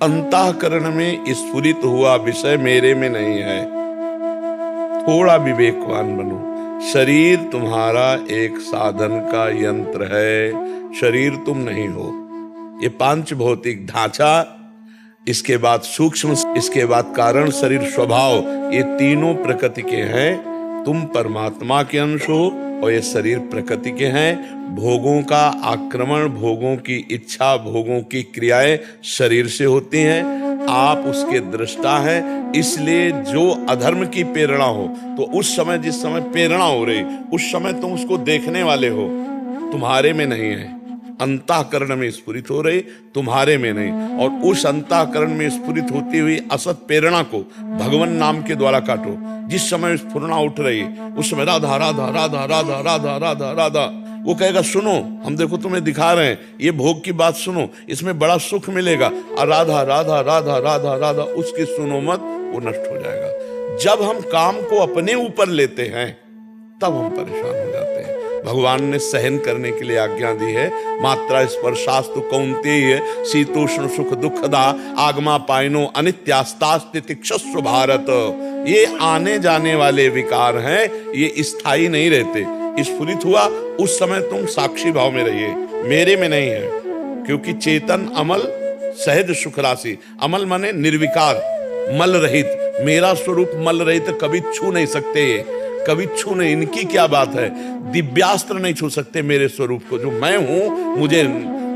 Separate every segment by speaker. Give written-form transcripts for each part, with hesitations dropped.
Speaker 1: अंतःकरण में स्फुरित हुआ विषय मेरे में नहीं है। थोड़ा विवेकवान बनो। शरीर तुम्हारा एक साधन का यंत्र है, शरीर तुम नहीं हो। ये पांच भौतिक ढांचा, इसके बाद सूक्ष्म, इसके बाद कारण, शरीर, स्वभाव, ये तीनों प्रकृति के हैं। तुम परमात्मा के अंश हो और ये शरीर प्रकृति के हैं। भोगों का आक्रमण, भोगों की इच्छा, भोगों की क्रियाएं शरीर से होती हैं। आप उसके दृष्टा हैं। इसलिए जो अधर्म की प्रेरणा हो, तो उस समय, जिस समय प्रेरणा हो रही, उस समय तुम उसको देखने वाले हो, तुम्हारे में नहीं है। अंतःकरण में स्फुरित हो रही, तुम्हारे में नहीं। और उस अंतःकरण में स्फुरित होती हुई असत प्रेरणा को भगवान नाम के द्वारा काटो। जिस समय स्फुरना उठ रही, उस समय राधा राधा राधा राधा राधा राधा राधा, वो कहेगा सुनो, हम देखो तुम्हें दिखा रहे हैं, ये भोग की बात सुनो, इसमें बड़ा सुख मिलेगा। और राधा राधा राधा राधा राधा, उसकी सुनो मत, वो नष्ट हो जाएगा। जब हम काम को अपने ऊपर लेते हैं, तब हम परेशान हो जाते हैं। भगवान ने सहन करने के लिए आज्ञा दी है। मात्रा स्पर्शास्तु कौन्तेय शीतोष्ण सुख दुखदा आगमा पायनो अनित्यास्तास्ति तिक्षस्व भारत। ये आने जाने वाले विकार हैं, ये स्थायी नहीं रहते। स्फुरित हुआ उस समय तुम साक्षी भाव में रहिए, मेरे में नहीं है। क्योंकि चेतन अमल सहज सुख राशि, अमल माने निर्विकार, मल रहित। मेरा स्वरूप मल रहित कभी छू नहीं सकते, कभी छू नहीं। इनकी क्या बात है, दिव्यास्त्र नहीं छू सकते मेरे स्वरूप को। जो मैं हूं, मुझे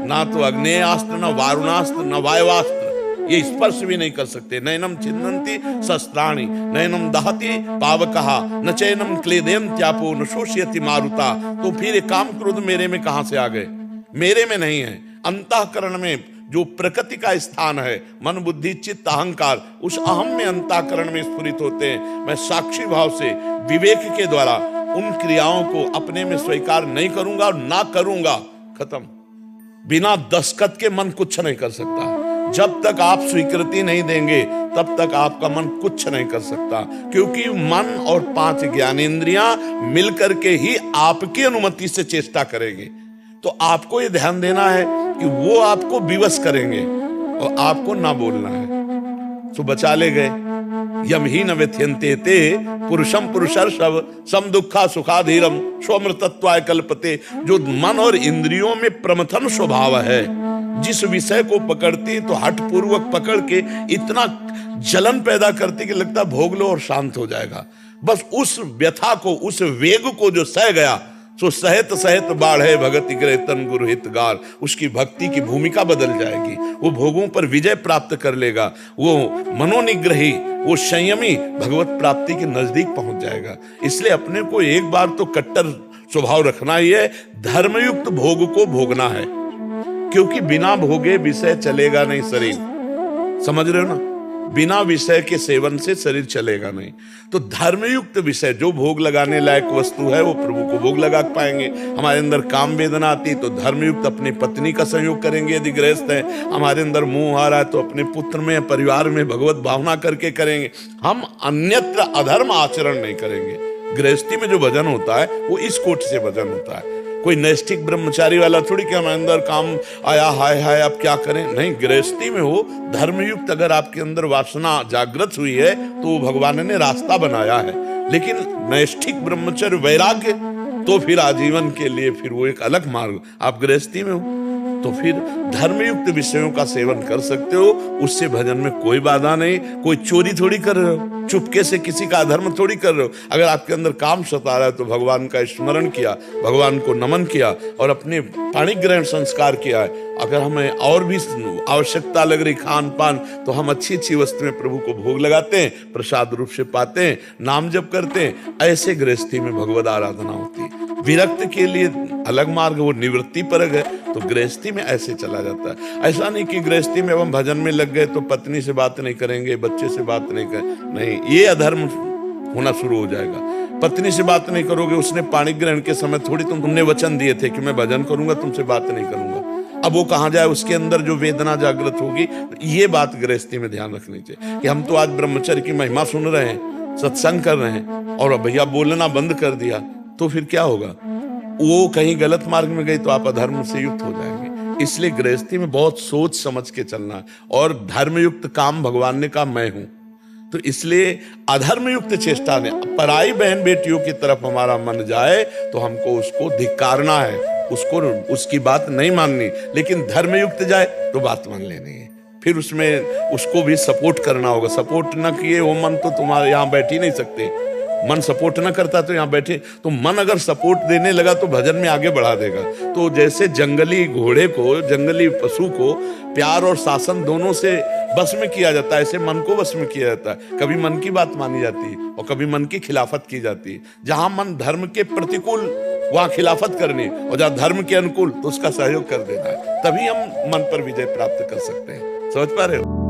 Speaker 1: ना तो अग्नेयास्त्र, न वारुणास्त्र, न वायवास्त्र, ये स्पर्श भी नहीं कर सकते। नैनम छिन्नन्ति शस्त्राणि, नैनम दहति पावकः, न चैनम क्लेदयन्त्यापो, न शोषयति मारुता। तो फिर ये काम क्रोध मेरे में कहां से आ गए? मेरे में नहीं है। अंतःकरण में जो प्रकृति का स्थान है, मन बुद्धि चित्त अहंकार, उस अहम में अंतःकरण में स्फुरित होते हैं। मैं साक्षी भाव से विवेक के द्वारा उन क्रियाओं को अपने में स्वीकार नहीं करूंगा और ना करूंगा, खत्म। बिना दस्तखत के मन कुछ नहीं कर सकता। जब तक आप स्वीकृति नहीं देंगे, तब तक आपका मन कुछ नहीं कर सकता। क्योंकि मन और पांच ज्ञानेंद्रियां मिलकर के ही आपकी अनुमति से चेष्टा करेंगे। तो आपको ये ध्यान देना है कि वो आपको विवश करेंगे और आपको ना बोलना है। तो बचा ले गए। यम ही न व्यथ्यन्ते ते पुरुषम पुरुषर्षभ सम दुखा सुखाधीरम स्वमृतत्वाय कल्पते। जो मन और इंद्रियों में प्रमथन स्वभाव है, जिस विषय को पकड़ती तो हठ पूर्वक पकड़ के इतना जलन पैदा करती कि लगता भोग लो और शांत हो जाएगा। बस उस व्यथा को, उस वेग को जो सह गया, सो सहत सहत बाढ़े भगति करे तन गुरु हितगार। उसकी भक्ति की भूमिका बदल जाएगी। वो भोगों पर विजय प्राप्त कर लेगा। वो मनोनिग्रही, वो संयमी भगवत प्राप्ति के नजदीक पहुंच जाएगा। इसलिए अपने को एक बार तो कट्टर स्वभाव रखना ही है। धर्मयुक्त भोग को भोगना है, क्योंकि बिना भोगे विषय चलेगा नहीं शरीर। समझ रहे हो ना? बिना विषय के सेवन से शरीर चलेगा नहीं। तो धर्मयुक्त विषय, जो भोग लगाने लायक वस्तु है, वो प्रभु को भोग लगा पाएंगे। हमारे अंदर काम वेदना आती तो धर्मयुक्त अपनी पत्नी का संयोग करेंगे। यदि गृहस्थ है, हमारे अंदर मोह आ रहा है तो अपने पुत्र में, परिवार में भगवत भावना करके करेंगे। हम अन्यत्र अधर्म आचरण नहीं करेंगे। गृहस्थी में जो भजन होता है वो इस कोट से भजन होता है। कोई नैष्ठिक ब्रह्मचारी वाला थोड़ी कि हमारे अंदर काम आया, हाय हाय अब क्या करें। नहीं, गृहस्थी में हो धर्मयुक्त, अगर आपके अंदर वासना जागृत हुई है तो भगवान ने रास्ता बनाया है। लेकिन नैष्ठिक ब्रह्मचर्य वैराग्य तो फिर आजीवन के लिए फिर वो एक अलग मार्ग। आप गृहस्थी में हो तो फिर धर्मयुक्त विषयों का सेवन कर सकते हो, उससे भजन में कोई बाधा नहीं। कोई चोरी थोड़ी कर रहे हो, चुपके से किसी का अधर्म थोड़ी कर रहे हो। अगर आपके अंदर काम सता रहा है तो भगवान का स्मरण किया, भगवान को नमन किया और अपने पाणी ग्रहण संस्कार किया है। अगर हमें और भी आवश्यकता लग रही खान पान, तो हम अच्छी अच्छी वस्तुएं प्रभु को भोग लगाते हैं, प्रसाद रूप से पाते हैं, नाम जप करते हैं। ऐसे गृहस्थी में भगवत आराधना होती है। विरक्त के लिए अलग मार्ग, वो निवृत्ति परक है। तो गृहस्थी में ऐसे चला जाता है। ऐसा नहीं कि गृहस्थी में हम भजन में लग गए तो पत्नी से बात नहीं करेंगे, बच्चे से बात नहीं करेंगे। नहीं, ये अधर्म होना शुरू हो जाएगा। पत्नी से बात नहीं करोगे, उसने पाणी ग्रहण के समय थोड़ी तुमने वचन दिए थे कि मैं भजन करूंगा, तुमसे बात नहीं करूंगा। अब वो कहां जाए, उसके अंदर जो वेदना जागृत होगी। ये बात गृहस्थी में ध्यान रखनी चाहिए कि हम तो आज ब्रह्मचर्य की महिमा सुन रहे हैं, सत्संग कर रहे हैं, और भैया बोलना बंद कर दिया तो फिर क्या होगा? वो कहीं गलत मार्ग में गई तो आप अधर्म से युक्त हो जाएंगे। इसलिए गृहस्थी में बहुत सोच समझ के चलना, और धर्मयुक्त काम भगवान ने कहा मैं हूं, तो इसलिए अधर्मयुक्त चेष्टा ने पराई बहन बेटियों की तरफ हमारा मन जाए तो हमको उसको धिक्कारना है, उसको उसकी बात नहीं माननी, लेकिन धर्मयुक्त जाए तो बात मान लेनी है, फिर उसमें उसको भी सपोर्ट करना होगा। सपोर्ट ना किए वो मन तो तुम्हारे यहाँ बैठ ही नहीं सकते, मन सपोर्ट ना करता तो यहाँ बैठे, तो मन अगर सपोर्ट देने लगा तो भजन में आगे बढ़ा देगा। तो जैसे जंगली घोड़े को, जंगली पशु को प्यार और शासन दोनों से बस में किया जाता है, ऐसे मन को बस में किया जाता है। कभी मन की बात मानी जाती है और कभी मन की खिलाफत की जाती है। जहां मन धर्म के प्रतिकूल वहां खिलाफत करनी, और जहां धर्म के अनुकूल तो उसका सहयोग कर देना है, तभी हम मन पर विजय प्राप्त कर सकते हैं। समझ पा रहे हो?